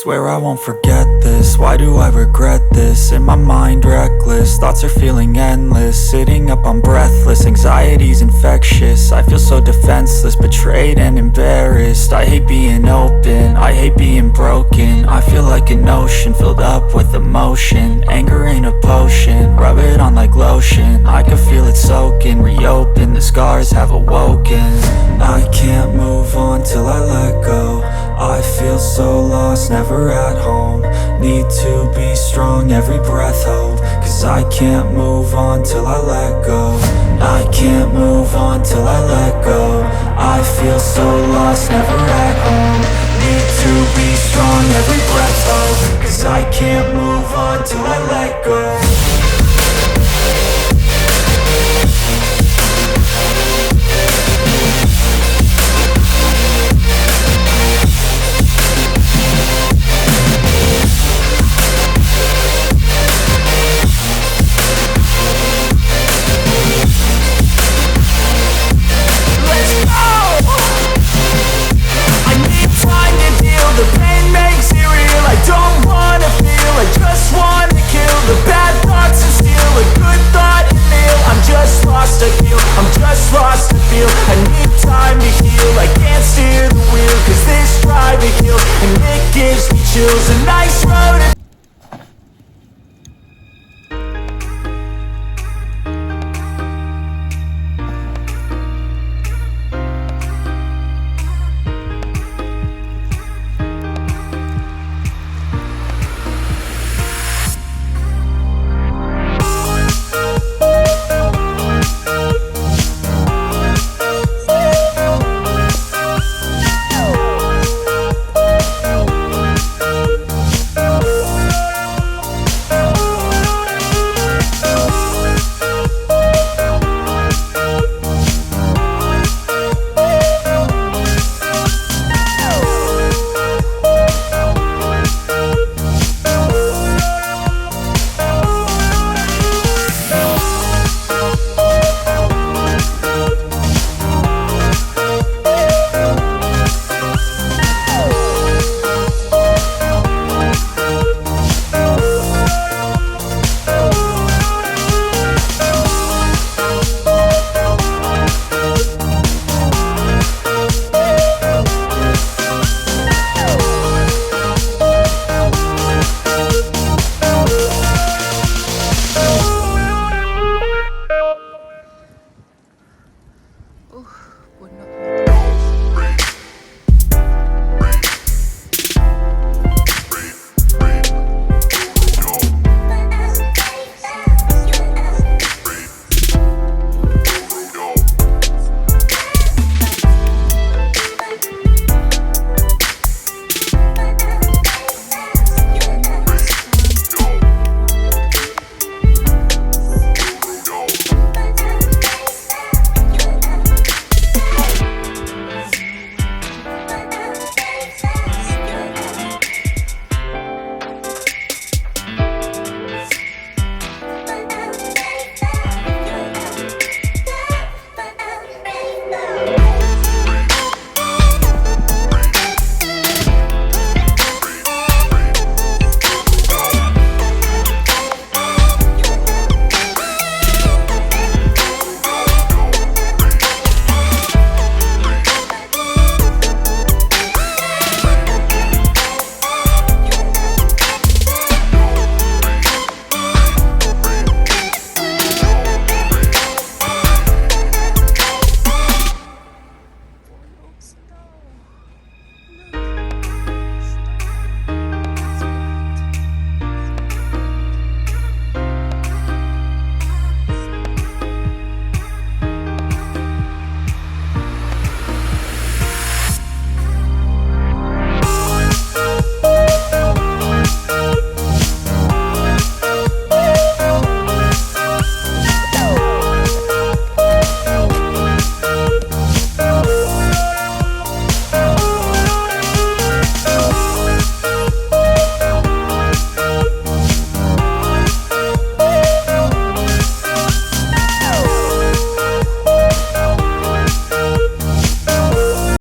Swear I won't forget this, why do I regret this? In my mind reckless, thoughts are feeling endless. Sitting up I'm breathless, anxiety's infectious. I feel so defenseless, betrayed and embarrassed. I hate being open, I hate being broken. I feel like an ocean filled up with emotion. Anger ain't a potion, rub it on like lotion. I can feel it soaking, reopen, the scars have awoken. I can't move on till I let go. I feel so lost, never at home. Need to be strong, every breath hope. Cause I can't move on till I let go. I can't move on till I let go. I feel so lost, never at home. Need to be strong, every breath hope. Cause I can't move on till I let go. I'm just lost to feel. I need time to heal. I can't steer the wheel, cause this drive it kills, and it gives me chills. A nice road